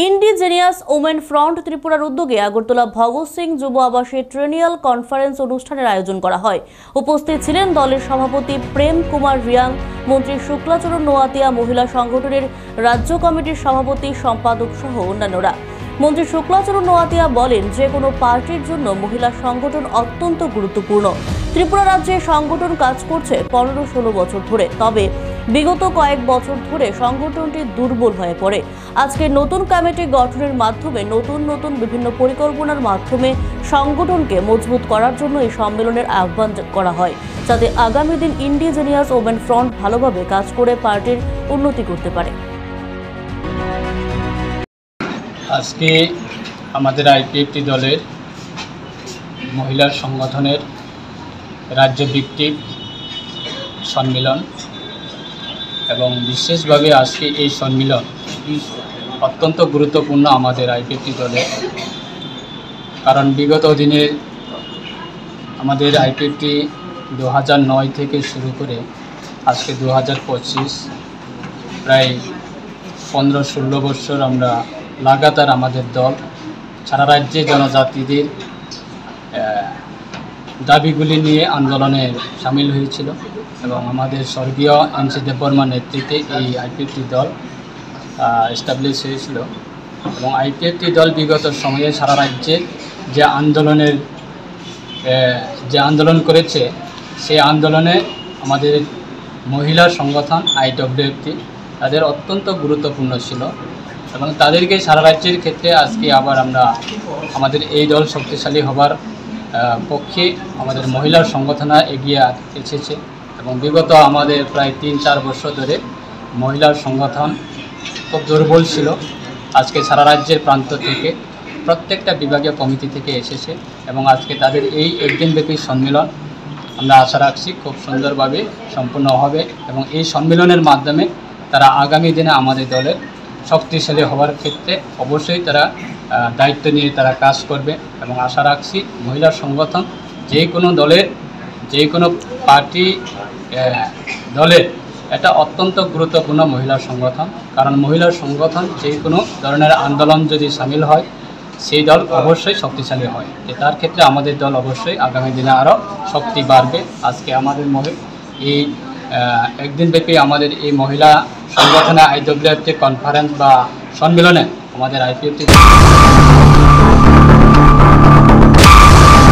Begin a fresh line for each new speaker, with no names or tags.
Indigenous women front ত্রিপুরার উদ্যোগে আগরতলা ভগৎ সিং যুব আবাসে ট্রেনিয়াল কনফারেন্স অনুষ্ঠানের আয়োজন করা হয়। উপস্থিত ছিলেন দলের সভাপতি প্রেম কুমার রিয়াং, মন্ত্রী শুক্লাচরণ নোয়াতিয়া, মহিলা সংগঠনের রাজ্য কমিটির সভাপতি, সম্পাদক সহ অন্যান্যরা। মন্ত্রী শুক্লাচরণ নোয়াতিয়া বলেন, যে কোনো পার্টির জন্য মহিলা সংগঠন অত্যন্ত গুরুত্বপূর্ণ। ত্রিপুরা রাজ্যে সংগঠন কাজ করছে 15-16 বছর ধরে, তবে বিগত কয়েক বছর ধরে সংগঠনটি দুর্বল হয়ে পড়ে। আজকে নতুন কমিটি গঠনের মাধ্যমে নতুন বিভিন্ন পরিকল্পনার মাধ্যমে সংগঠনকে মজবুত করার জন্য এই সম্মেলনের আহ্বান করা হয়, যাতে আগামী দিন ইন্ডিজেনিয়াস ওমেন ফ্রন্ট ভালোভাবে কাজ করে পার্টির উন্নতি করতে পারে।
আজকে আমাদের আইপিএফটি দলের মহিলা সংগঠনের রাজ্যভিত্তিক সম্মেলন এবং বিশেষভাবে আজকে এই সম্মেলন অত্যন্ত গুরুত্বপূর্ণ আমাদের আইপিএফটি দলের, কারণ বিগত দিনে আমাদের আইপিএফটি 2009 থেকে শুরু করে আজকে 2025 প্রায় 15-16 বছর আমরা লাগাতার আমাদের দল সারা রাজ্যে জনজাতিদের দাবিগুলি নিয়ে আন্দোলনে সামিল হয়েছিল এবং আমাদের স্বর্গীয় এনসি দেববর্মার নেতৃত্বে এই আইপিএফটি দল এস্টাবলিশ হয়েছিল। এবং আইপিএফটি দল বিগত সময়ে সারা রাজ্যে যে আন্দোলন করেছে, সেই আন্দোলনে আমাদের মহিলা সংগঠন আইডব্লিউএফটি তাদের অত্যন্ত গুরুত্বপূর্ণ ছিল এবং তাদেরকে সারা রাজ্যের ক্ষেত্রে আজকে আবার আমাদের এই দল শক্তিশালী হবার পক্ষে আমাদের মহিলা সংগঠন এগিয়ে এসেছে এবং বিগত আমাদের প্রায় 3-4 বছর ধরে মহিলার সংগঠন খুব দুর্বল ছিল। আজকে সারা রাজ্যের প্রান্ত থেকে প্রত্যেকটা বিভাগীয় কমিটি থেকে এসেছে এবং আজকে তাদের এই একদিনব্যাপী সম্মেলন আমরা আশা রাখছি খুব সুন্দরভাবে সম্পূর্ণ হবে এবং এই সম্মেলনের মাধ্যমে তারা আগামী দিনে আমাদের দলের শক্তিশালী হওয়ার ক্ষেত্রে অবশ্যই তারা দায়িত্ব নিয়ে তারা কাজ করবে এবং আশা রাখছি মহিলা সংগঠন যে কোনো দলের, যে কোনো পার্টি দলের এটা অত্যন্ত গুরুত্বপূর্ণ মহিলা সংগঠন, কারণ মহিলা সংগঠন যে কোনো ধরনের আন্দোলন যদি সামিল হয় সেই দল অবশ্যই শক্তিশালী হয়। তার ক্ষেত্রে আমাদের দল অবশ্যই আগামী দিনে আরও শক্তি বাড়বে। আজকে আমাদের এই একদিনব্যাপী আমাদের এই মহিলা সংগঠনে আইডব্লিউএফটি কনফারেন্স বা সম্মেলনে আমাদের আইপিএফটি